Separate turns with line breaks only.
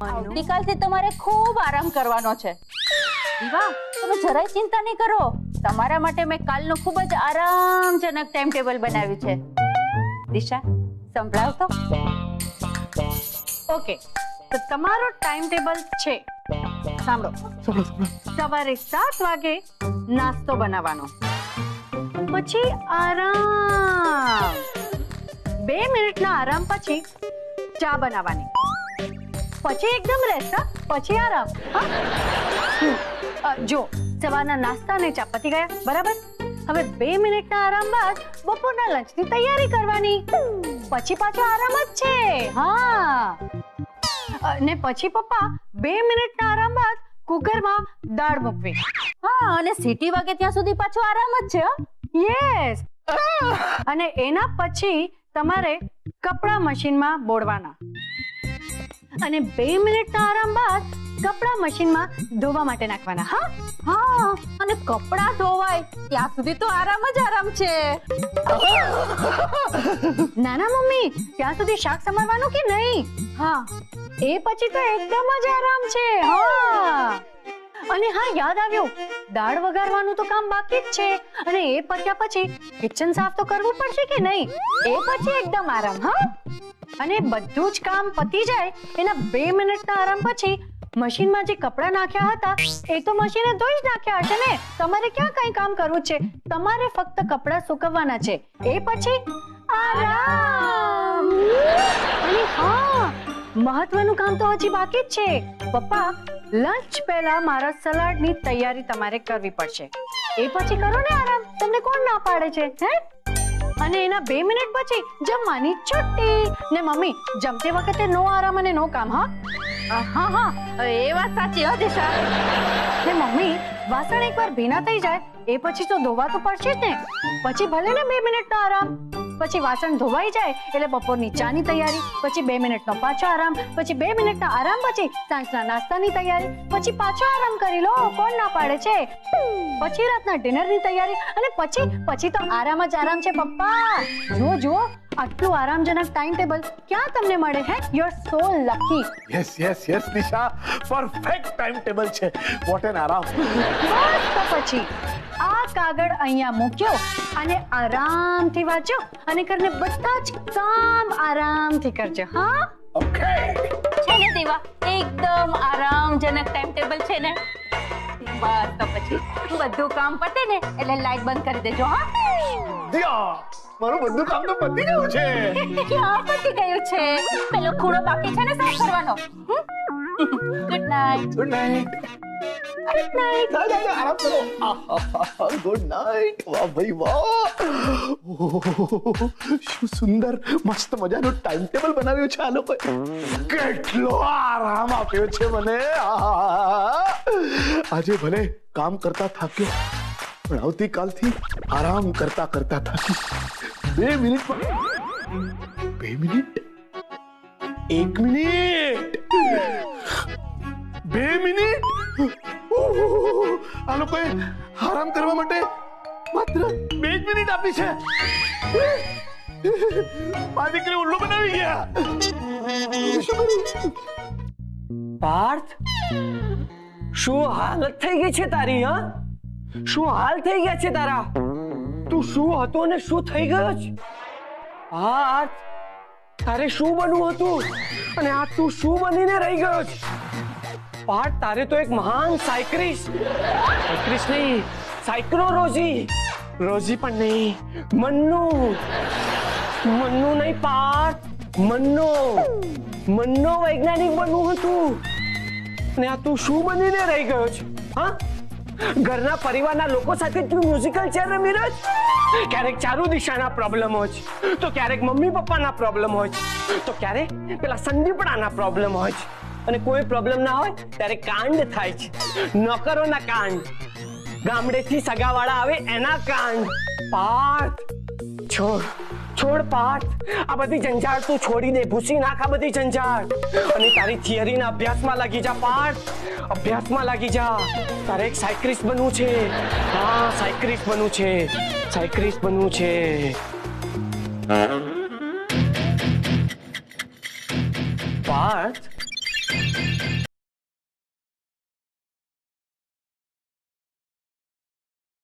આવતીકાલથી તમારે ખૂબ આરામ કરવાનો છે. દીવા, તમે જરાય ચિંતા નહીં કરો. તમારા માટે મેં કાલનું ખૂબ જ આરામજનક ટાઈમ ટેબલ બનાવ્યું છે. દિશા, સંભળાવ તો.
ઓકે, તો તમારો ટાઈમ ટેબલ છે. સાંભળો. સવારે 7 વાગે નાસ્તો બનાવવાનો, પછી આરામ, 2 મિનિટના આરામ પછી ચા બનાવવાની, પછી એકદમ રેસ્ટ, પછી આરામ. જો સવારના નાસ્તા અને ચા પતી ગયા, બરાબર? હવે 2 મિનિટના આરામ બાદ બપોરના લંચની તૈયારી કરવાની, પછી પાછો આરામ જ છે. હા, ને પછી પપ્પા 2 મિનિટના આરામ બાદ કુકરમાં દાળ મૂકવી.
હા, અને સીટી વાગે ત્યાં સુધી પાછો આરામ જ છે.
યસ. અને એના પછી તમારે કપડા મશીનમાં બોળવાના, અને 2 મિનિટના આરામ બાદ કપડા મશીનમાં ધોવા માટે નાખવાના.
હા, અને કપડા ધોવાય ત્યાં સુધી તો આરામ જ આરામ છે.
નાના મમ્મી, ત્યાં સુધી શાક સમારવાનું કે નહીં? હા, એ પછી તો એકદમ જ આરામ છે. હા, અને હા, યાદ આવ્યું, દાળ વઘારવાનું તો કામ બાકી જ છે, અને એ પત્યા પછી કિચન સાફ તો કરવું પડશે કે નહીં? એ પછી એકદમ આરામ. હા, અને બધું જ કામ પતી જાય એના 2 મિનિટના આરામ પછી મશીનમાં જે કપડા નાખ્યા હતા એ તો મશીને ધોઈ જ નાખ્યા હશે ને. તમારે ક્યાં કઈ કામ કરવું છે? તમારે ફક્ત કપડા સુકવવાના છે. એ પછી આરામ. અને હા, મહત્વનું કામ તો હજી બાકી જ છે. પપ્પા, લંચ પહેલા મારા સલાડની તૈયારી તમારે કરવી પડશે. એ પછી કરો ને આરામ, તમને કોણ ના પાડે છે? હે? અને એના 2 મિનિટ પછી જમવાની છુટ્ટી. ને મમ્મી, જમતી વખતે નો આરામ અને નો કામ. હા,
એ વાત સાચી હો દિશા.
ને મમ્મી, વાસણ એકવાર ભીના થઈ જાય એ પછી તો ધોવા તો પડશે જ ને. પછી ભલે ને 2 મિનિટનો આરામ, પછી વાસણ ધોવાઈ જાય એટલે બપોરની ચાની તૈયારી, પછી 2 મિનિટનો પાછો આરામ, પછી 2 મિનિટના આરામ પછી સાંજના નાસ્તાની તૈયારી, પછી પાછો આરામ કરી લો, કોણ ના પાડે છે? પછી રાતના ડિનરની તૈયારી, અને પછી તો આરામ જ આરામ છે. પપ્પા જુઓ, આટલું આરામજનક ટાઈમ ટેબલ ક્યાં તમને મળે? હે, you are so lucky.
Yes Disha, perfect time table છે. વોટ એન આરામ.
બસ, તો પછી આ કાગળ અહીંયા મૂક્યો અને આરામથી વાંચો, અને કરીને બધા જ કામ આરામથી કરજો. હા,
ઓકે.
છે ને દીવા, એકદમ આરામજનક ટાઈમ ટેબલ છે ને. બસ, તો પછી બધું કામ પતે ને એટલે લાઈટ બંધ કરી દેજો. હા,
દિયા, મારું બધું કામ તો પતી ગયું છે.
ક્યાં પતી ગયું છે? પેલો ખૂણો બાકી છે ને સાફ કરવાનો. Good night.
Good night.
Good night.
આરામ કરો. Good night. વાહ ભાઈ વાહ, શું સુંદર મસ્ત મજાનું ટાઈમ ટેબલ બનાવ્યું છે આ લોકોએ. કેટલો આરામ આપ્યો છે મને. આજે ભલે કામ કરતા થાક્યો, પણ આવતીકાલથી આરામ કરતા થાકી. 2 મિનિટ, 2 મિનિટ, 1 મિનિટ, 2 મિનિટ. આ લોકોએ આરામ કરવા માટે માત્ર 2 જ મિનિટ આપી છે. મારી દીકરી ઉલ્લુ બનાવી ગયા.
પાર્થ, શું હાલત થઈ ગઈ છે તારી? હા, શું હાલ થઈ ગયા છે તારા? તું શું હતો ને શું થઈ ગયો છે? પાર્થ, તારે શું બનવું હતું અને આ તું શું બનીને રહી ગયો છે? પાર્થ, તારે તો એક મહાન સાયક્લિસ્ટ નહીં, સાયક્લોરોજી, રોજી પણ નહીં, મન્નુ નહીં પાર્થ, મન્નો વૈજ્ઞાનિક બનવું હતું, ને આ તું શું બનીને રહી ગયો છે? હા, ઘરના પરિવારના લોકો સાથે તું મ્યુઝિકલ ચેર રમી રહ્યો છે. ક્યારેક ચારુ દિશાના પ્રોબ્લેમ હોય છે, તો ક્યારેક મમ્મી પપ્પાના પ્રોબ્લેમ હોય છે, તો ક્યારેક પેલા સંદીપડાના પ્રોબ્લેમ હોય છે, અને કોઈ પ્રોબ્લેમ ના હોય ત્યારે કાંડ થાય છે. નોકરોના કાંડ, ગામડેથી સગાવાળા આવે એના કાંડ. પાર્થ, છોડ પાર્થ, આ બધી જંજાળ તું છોડી દે, ભૂસી નાખ આ બધી જંજાળ, અને તારી થિયરીના અભ્યાસમાં લાગી જા. પાર્થ, અભ્યાસમાં લાગી જા. તારે એક સાયક્લિસ્ટ બનવું છે. હા, સાયક્લિસ્ટ બનવું છે. પાર્થ